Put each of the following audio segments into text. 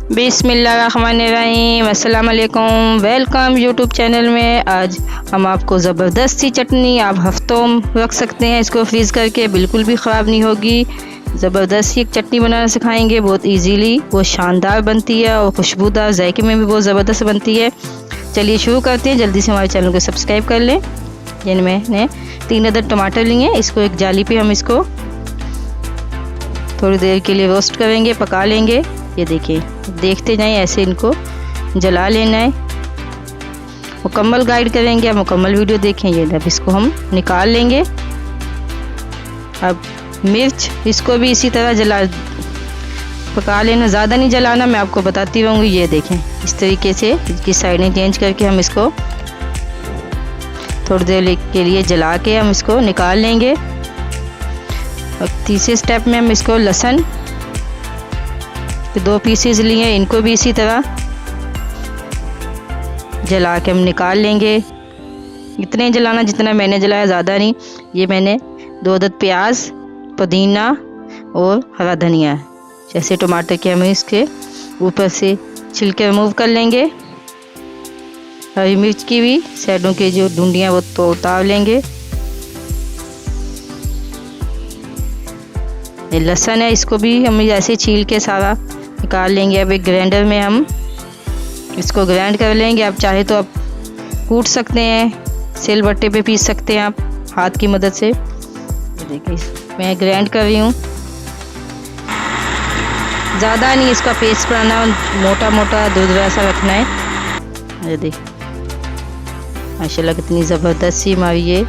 बिस्मिल्लाहिर्रहमानिर्रहीम, अस्सलाम वालेकुम। वेलकम यूट्यूब चैनल में। आज हम आपको ज़बरदस्त सी चटनी, आप हफ्तों रख सकते हैं इसको फ्रीज़ करके, बिल्कुल भी ख़राब नहीं होगी। ज़बरदस्त सी एक चटनी बनाना सिखाएंगे, बहुत इजीली, बहुत शानदार बनती है और खुशबूदार, जायके में भी बहुत ज़बरदस्त बनती है। चलिए शुरू करते हैं। जल्दी से हमारे चैनल को सब्सक्राइब कर लें। जिनमें मैंने 3 अदद टमाटर लिए, इसको एक जाली पे हम इसको थोड़ी देर के लिए रोस्ट करेंगे, पका लेंगे। ये देखिए, देखते जाएं, ऐसे इनको जला लेना है। मुकम्मल गाइड करेंगे, आप मुकम्मल वीडियो देखें। ये अब इसको हम निकाल लेंगे। अब मिर्च, इसको भी इसी तरह जला पका लेना, ज़्यादा नहीं जलाना, मैं आपको बताती रहूँगी। ये देखें, इस तरीके से इसकी साइडें चेंज करके हम इसको थोड़ी देर के लिए जला के हम इसको निकाल लेंगे। और तीसरे स्टेप में हम इसको लहसुन 2 पीसेस लिए, इनको भी इसी तरह जला के हम निकाल लेंगे। इतने जलाना जितना मैंने जलाया, ज़्यादा नहीं। ये मैंने 2 अदद प्याज, पुदीना और हरा धनिया, जैसे टमाटर के, हम इसके ऊपर से छिलके रिमूव कर लेंगे। हरी मिर्च की भी साइडों के जो डंडियाँ वो तो उतार लेंगे। ये लहसुन है, इसको भी हम ऐसे छील के सारा निकाल लेंगे। अब एक ग्राइंडर में हम इसको ग्राइंड कर लेंगे। आप चाहे तो आप कूट सकते हैं, सिल बट्टे पे पीस सकते हैं आप हाथ की मदद से। देखिए, मैं ग्राइंड कर रही हूँ, ज़्यादा नहीं इसका पेस्ट बनाना, मोटा मोटा दूध सा रखना है। ये देखिए, माशाल्लाह कितनी ज़बरदस्त सी हमारी ये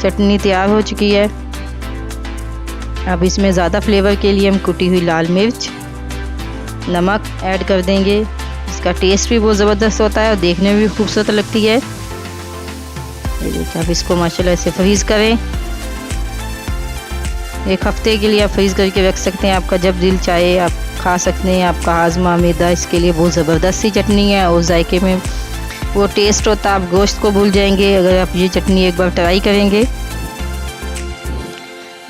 चटनी तैयार हो चुकी है। अब इसमें ज़्यादा फ्लेवर के लिए हम कुटी हुई लाल मिर्च, नमक ऐड कर देंगे। इसका टेस्ट भी बहुत ज़बरदस्त होता है और देखने में भी खूबसूरत लगती है। ये देखिए, आप इसको माशाल्लाह से फ्रीज़ करें। 1 हफ्ते के लिए आप फ्रीज़ करके रख सकते हैं। आपका जब दिल चाहे आप खा सकते हैं। आपका हाजमा, मैदा, इसके लिए बहुत ज़बरदस्त सी चटनी है और जायके में वो टेस्ट होता है, आप गोश्त को भूल जाएंगे अगर आप ये चटनी एक बार ट्राई करेंगे।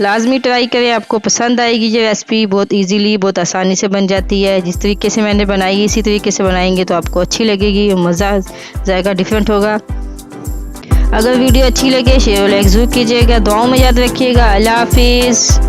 लाजमी ट्राई करें, आपको पसंद आएगी ये रेसिपी। बहुत इजीली, बहुत आसानी से बन जाती है। जिस तरीके से मैंने बनाई, इसी तरीके से बनाएंगे तो आपको अच्छी लगेगी, मज़ा, जायका डिफरेंट होगा। अगर वीडियो अच्छी लगे शेयर और लाइक ज़रूर कीजिएगा। दुआओं में याद रखिएगा। अल्लाह हाफिज़।